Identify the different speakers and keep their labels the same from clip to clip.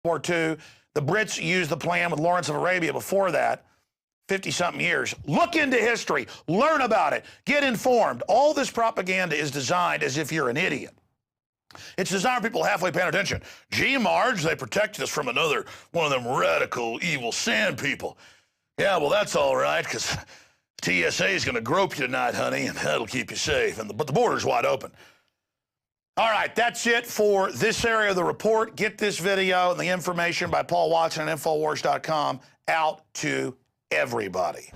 Speaker 1: War II. The Brits used the plan with Lawrence of Arabia before that, 50-something years. Look into history. Learn about it. Get informed. All this propaganda is designed as if you're an idiot. It's designed for people halfway paying attention. Gee, Marge, they protected us from another one of them radical, evil sand people. Yeah, well, that's all right, because TSA is going to grope you tonight, honey, and that'll keep you safe. But the border's wide open. All right, that's it for this area of the report. Get this video and the information by Paul Watson at INFOWARS.com out to everybody.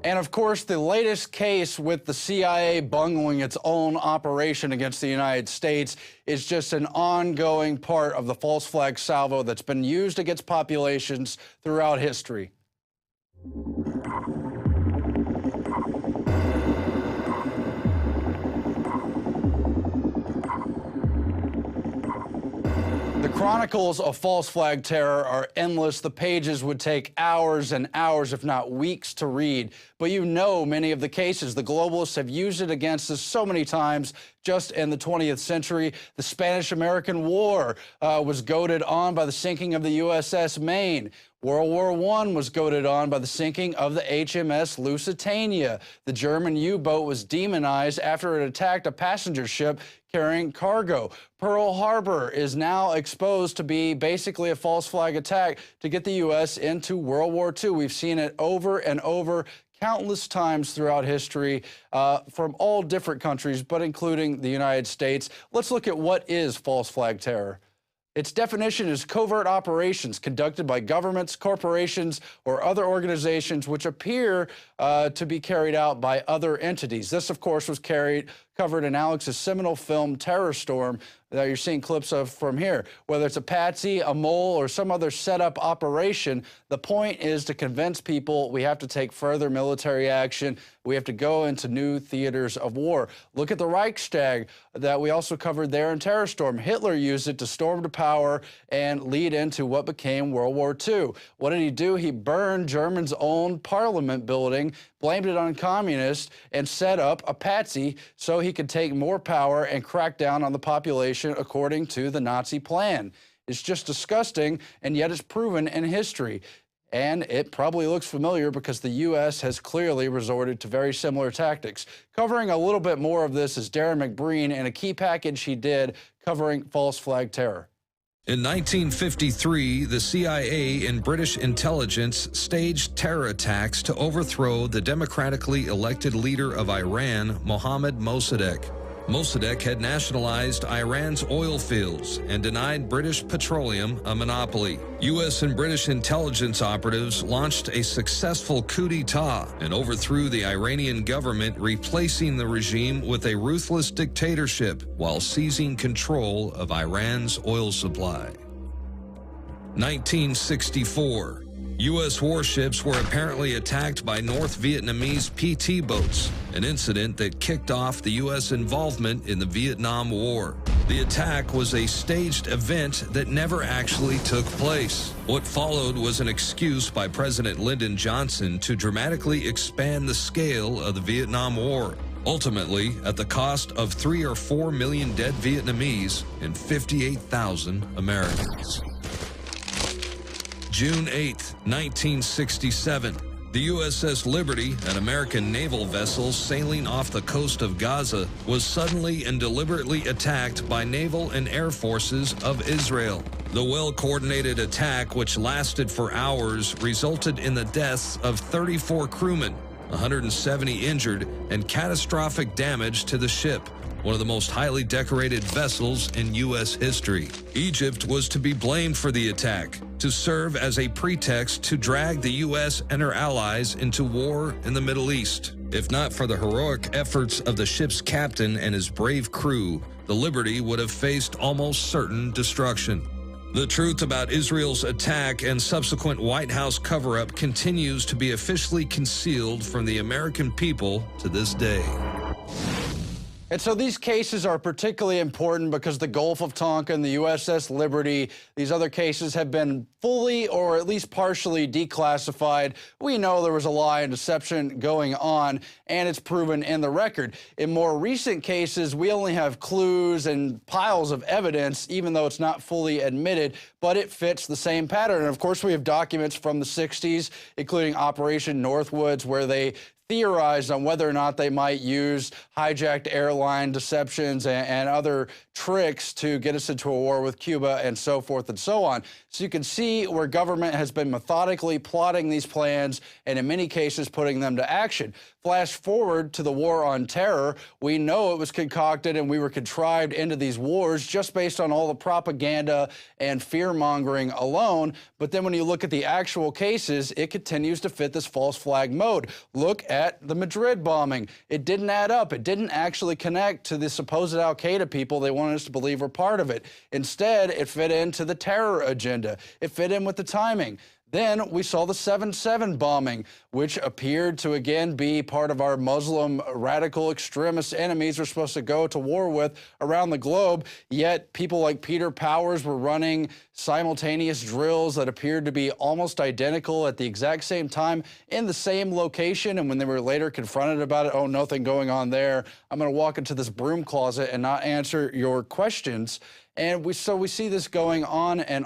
Speaker 2: And of course, the latest case with the CIA bungling its own operation against the United States is just an ongoing part of the false flag salvo that's been used against populations throughout history. The chronicles of false flag terror are endless. The pages would take hours and hours, if not weeks, to read. But you know many of the cases. The globalists have used it against us so many times just in the 20th century. The Spanish-American War was goaded on by the sinking of the USS Maine. World War I was goaded on by the sinking of the HMS Lusitania. The German U-boat was demonized after it attacked a passenger ship carrying cargo. Pearl Harbor is now exposed to be basically a false flag attack to get the U.S. into World War II. We've seen it over and over countless times throughout history from all different countries, but including the United States. Let's look at what is false flag terror. Its definition is covert operations conducted by governments, corporations, or other organizations which appear to be carried out by other entities. This, of course, was covered in Alex's seminal film Terror Storm that you're seeing clips of from here. Whether it's a patsy, a mole, or some other set-up operation, the point is to convince people we have to take further military action. We have to go into new theaters of war. Look at the Reichstag that we also covered there in Terror Storm. Hitler used it to storm to power and lead into what became World War II. What did he do? He burned Germany's own parliament building, blamed it on communists, and set up a patsy so he could take more power and crack down on the population according to the Nazi plan. It's just disgusting, and yet it's proven in history. And it probably looks familiar because the U.S. has clearly resorted to very similar tactics. Covering a little bit more of this is Darren McBreen and a key package he did covering false flag terror.
Speaker 3: In 1953, the CIA and British intelligence staged terror attacks to overthrow the democratically elected leader of Iran, Mohammad Mossadegh. Mossadegh had nationalized Iran's oil fields and denied British Petroleum a monopoly. U.S. and British intelligence operatives launched a successful coup d'etat and overthrew the Iranian government, replacing the regime with a ruthless dictatorship while seizing control of Iran's oil supply. 1964. U.S. warships were apparently attacked by North Vietnamese PT boats, an incident that kicked off the U.S. involvement in the Vietnam War. The attack was a staged event that never actually took place. What followed was an excuse by President Lyndon Johnson to dramatically expand the scale of the Vietnam War, ultimately at the cost of 3 or 4 million dead Vietnamese and 58,000 Americans. June 8, 1967, the USS Liberty, an American naval vessel sailing off the coast of Gaza, was suddenly and deliberately attacked by naval and air forces of Israel. The well-coordinated attack, which lasted for hours, resulted in the deaths of 34 crewmen, 170 injured, and catastrophic damage to the ship, one of the most highly decorated vessels in U.S. history. Egypt was to be blamed for the attack, to serve as a pretext to drag the U.S. and her allies into war in the Middle East. If not for the heroic efforts of the ship's captain and his brave crew, the Liberty would have faced almost certain destruction. The truth about Israel's attack and subsequent White House cover-up continues to be officially concealed from the American people to this day.
Speaker 2: And so these cases are particularly important because the Gulf of Tonkin, the USS Liberty, these other cases have been fully or at least partially declassified. We know there was a lie and deception going on, and it's proven in the record. In more recent cases, we only have clues and piles of evidence, even though it's not fully admitted, but it fits the same pattern. And of course, we have documents from the 60s, including Operation Northwoods, where they theorized on whether or not they might use hijacked airline deceptions and other tricks to get us into a war with Cuba and so forth and so on. So you can see where government has been methodically plotting these plans and in many cases putting them to action. Flash forward to the war on terror. We know it was concocted and we were contrived into these wars just based on all the propaganda and fear-mongering alone. But then when you look at the actual cases, it continues to fit this false flag mode. Look at the Madrid bombing. It didn't add up. It didn't actually connect to the supposed al-Qaeda people they wanted us to believe were part of it. Instead, it fit into the terror agenda. It fit in with the timing. Then we saw the 7/7 bombing, which appeared to again be part of our Muslim radical extremist enemies we're supposed to go to war with around the globe. Yet people like Peter Powers were running simultaneous drills that appeared to be almost identical at the exact same time in the same location. And when they were later confronted about it, oh, nothing going on there, I'm going to walk into this broom closet and not answer your questions. And we see this going on. And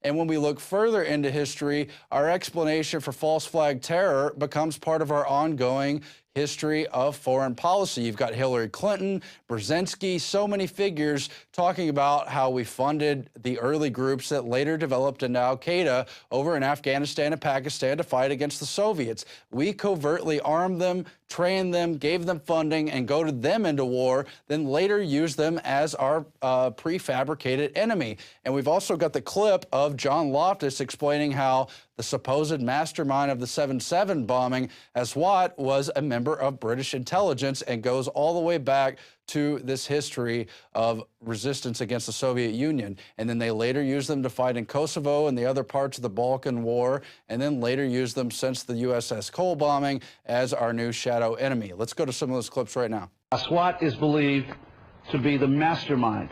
Speaker 2: when we look further into history, our explanation for false flag terror becomes part of our ongoing history of foreign policy. You've got Hillary Clinton, Brzezinski, so many figures talking about how we funded the early groups that later developed into al-Qaeda over in Afghanistan and Pakistan to fight against the Soviets. We covertly armed them, trained them, gave them funding, and goaded them into war, then later used them as our prefabricated enemy. And we've also got the clip of John Loftus explaining how the supposed mastermind of the 7/7 bombing, Aswat, was a member of British intelligence and goes all the way back to this history of resistance against the Soviet Union. And then they later used them to fight in Kosovo and the other parts of the Balkan War, and then later used them since the USS Cole bombing as our new shadow enemy. Let's go to some of those clips right now.
Speaker 4: Aswat is believed to be the mastermind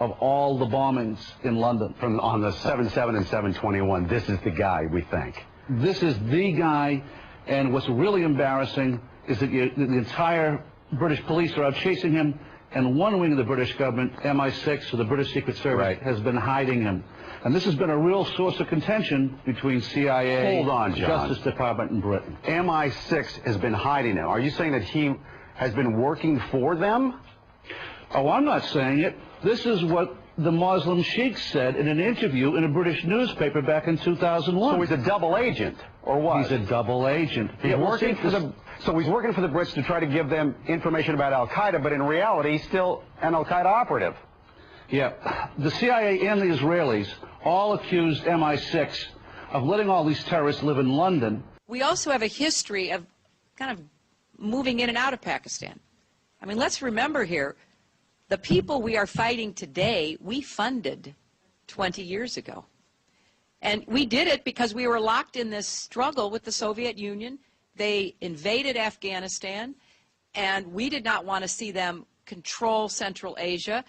Speaker 4: of all the bombings in London.
Speaker 5: From on the 7/7 and 7/21, this is the guy, we think.
Speaker 4: This is the guy, and what's really embarrassing is that the entire British police are out chasing him, and one wing of the British government, MI6, or the British Secret Service, has been hiding him. And this has been a real source of contention between CIA,
Speaker 5: Hold on, John.
Speaker 4: Justice Department, and Britain.
Speaker 5: MI6 has been hiding him. Are you saying that he has been working for them?
Speaker 4: Oh, I'm not saying it. This is what the Muslim sheikh said in an interview in a British newspaper back in 2001.
Speaker 5: So he's a double agent, or what?
Speaker 4: He's a double agent.
Speaker 5: So he's working for the Brits to try to give them information about al-Qaeda, but in reality, he's still an al-Qaeda operative.
Speaker 4: Yeah. The CIA and the Israelis all accused MI6 of letting all these terrorists live in London.
Speaker 6: We also have a history of kind of moving in and out of Pakistan. I mean, let's remember here, the people we are fighting today, we funded 20 years ago. And we did it because we were locked in this struggle with the Soviet Union. They invaded Afghanistan, and we did not want to see them control Central Asia.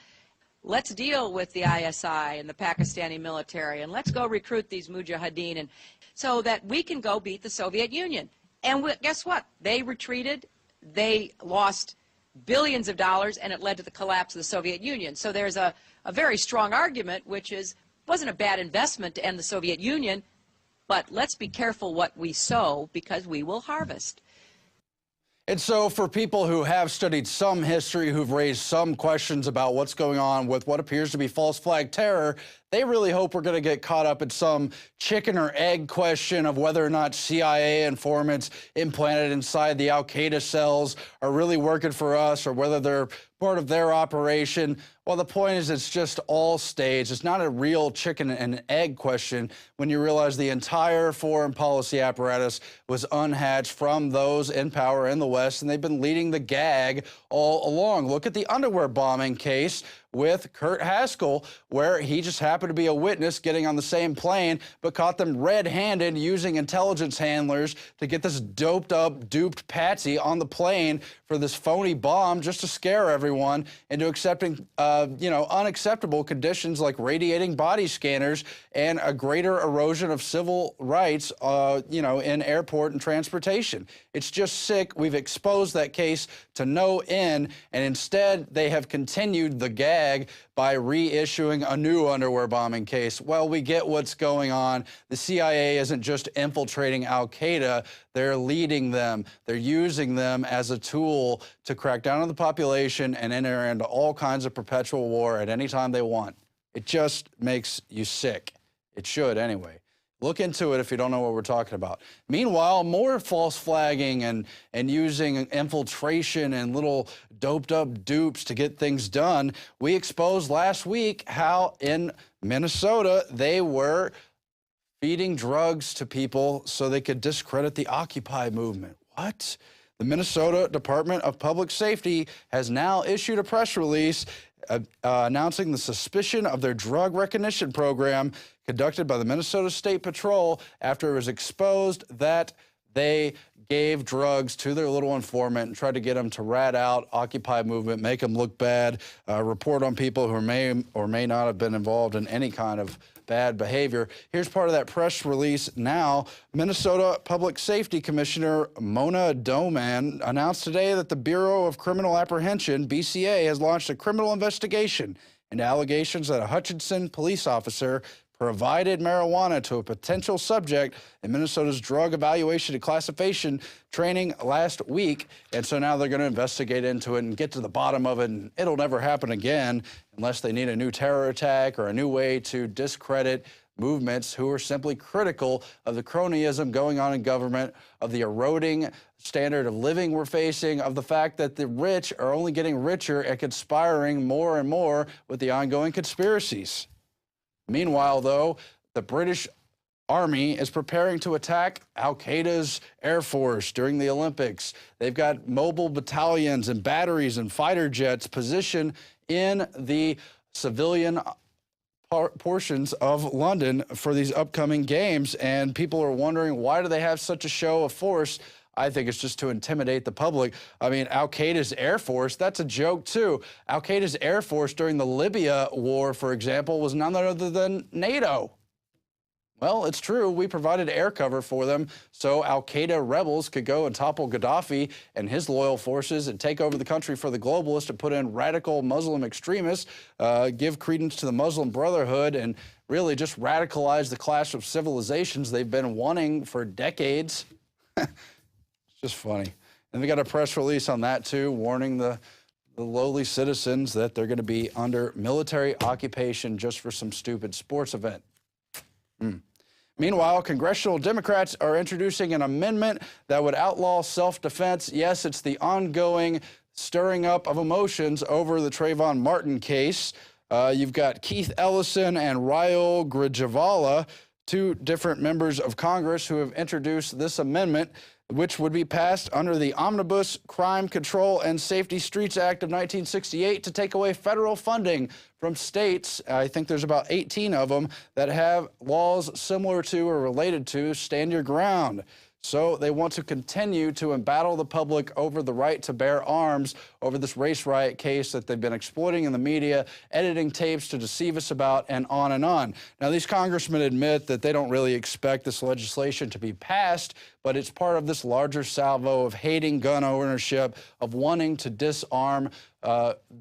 Speaker 6: Let's deal with the ISI and the Pakistani military, and let's go recruit these mujahideen, and so that we can go beat the Soviet Union. And guess what? They retreated. They lost billions of dollars, and it led to the collapse of the Soviet Union. So there's a very strong argument, which is, it wasn't a bad investment to end the Soviet Union, but let's be careful what we sow, because we will harvest.
Speaker 2: And so for people who have studied some history, who've raised some questions about what's going on with what appears to be false flag terror, they really hope we're going to get caught up in some chicken or egg question of whether or not CIA informants implanted inside the al-Qaeda cells are really working for us, or whether they're part of their operation. Well, the point is, it's just all staged. It's not a real chicken and egg question when you realize the entire foreign policy apparatus was unhatched from those in power in the West, and they've been leading the gag all along. Look at the underwear bombing case, with Kurt Haskell, where he just happened to be a witness getting on the same plane, but caught them red-handed using intelligence handlers to get this doped-up, duped patsy on the plane for this phony bomb just to scare everyone into accepting, unacceptable conditions like radiating body scanners and a greater erosion of civil rights, in airport and transportation. It's just sick. We've exposed that case to no end, and instead they have continued the gag by reissuing a new underwear bombing case. Well, we get what's going on. The CIA isn't just infiltrating al-Qaeda, they're leading them. They're using them as a tool to crack down on the population and enter into all kinds of perpetual war at any time they want. It just makes you sick. It should anyway. Look into it if you don't know what we're talking about. Meanwhile, more false flagging and using infiltration and little doped-up dupes to get things done. We exposed last week how in Minnesota they were feeding drugs to people so they could discredit the Occupy movement. What? The Minnesota Department of Public Safety has now issued a press release announcing the suspicion of their drug recognition program conducted by the Minnesota State Patrol after it was exposed that they gave drugs to their little informant and tried to get them to rat out Occupy movement, make them look bad, report on people who may or may not have been involved in any kind of bad behavior. Here's part of that press release now. Minnesota Public Safety Commissioner Mona Doman announced today that the Bureau of Criminal Apprehension, BCA, has launched a criminal investigation into allegations that a Hutchinson police officer provided marijuana to a potential subject in Minnesota's drug evaluation and classification training last week. And so now they're going to investigate into it and get to the bottom of it, and it'll never happen again unless they need a new terror attack or a new way to discredit movements who are simply critical of the cronyism going on in government, of the eroding standard of living we're facing, of the fact that the rich are only getting richer and conspiring more and more with the ongoing conspiracies. Meanwhile, though, the British Army is preparing to attack al-Qaeda's Air Force during the Olympics. They've got mobile battalions and batteries and fighter jets positioned in the civilian portions of London for these upcoming games, and people are wondering, why do they have such a show of force? I think it's just to intimidate the public. I mean, al-Qaeda's Air Force, that's a joke too. Al-Qaeda's Air Force during the Libya war, for example, was none other than NATO. Well, it's true. We provided air cover for them so al-Qaeda rebels could go and topple Gaddafi and his loyal forces and take over the country for the globalists and put in radical Muslim extremists, give credence to the Muslim Brotherhood, and really just radicalize the clash of civilizations they've been wanting for decades. Just funny. And we got a press release on that too, warning the lowly citizens that they're going to be under military occupation just for some stupid sports event. Meanwhile, congressional Democrats are introducing an amendment that would outlaw self-defense. Yes, it's the ongoing stirring up of emotions over the Trayvon Martin case. You've got Keith Ellison and Raul Grijalva, two different members of Congress who have introduced this amendment, which would be passed under the Omnibus Crime Control and Safety Streets Act of 1968 to take away federal funding from states. I think there's about 18 of them that have laws similar to or related to Stand Your Ground. So they want to continue to embattle the public over the right to bear arms over this race riot case that they've been exploiting in the media, editing tapes to deceive us about, and on and on. Now, these congressmen admit that they don't really expect this legislation to be passed, but it's part of this larger salvo of hating gun ownership, of wanting to disarm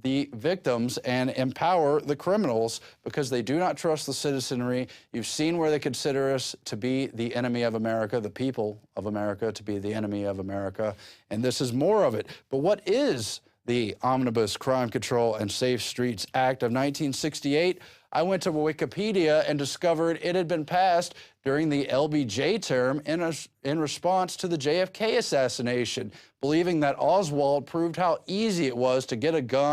Speaker 2: the victims and empower the criminals because they do not trust the citizenry. You've seen where they consider us to be the enemy of America, the people of America to be the enemy of America, and this is more of it. But what is the Omnibus Crime Control and Safe Streets Act of 1968? I went to Wikipedia and discovered it had been passed during the LBJ term in response to the JFK assassination, believing that Oswald proved how easy it was to get a gun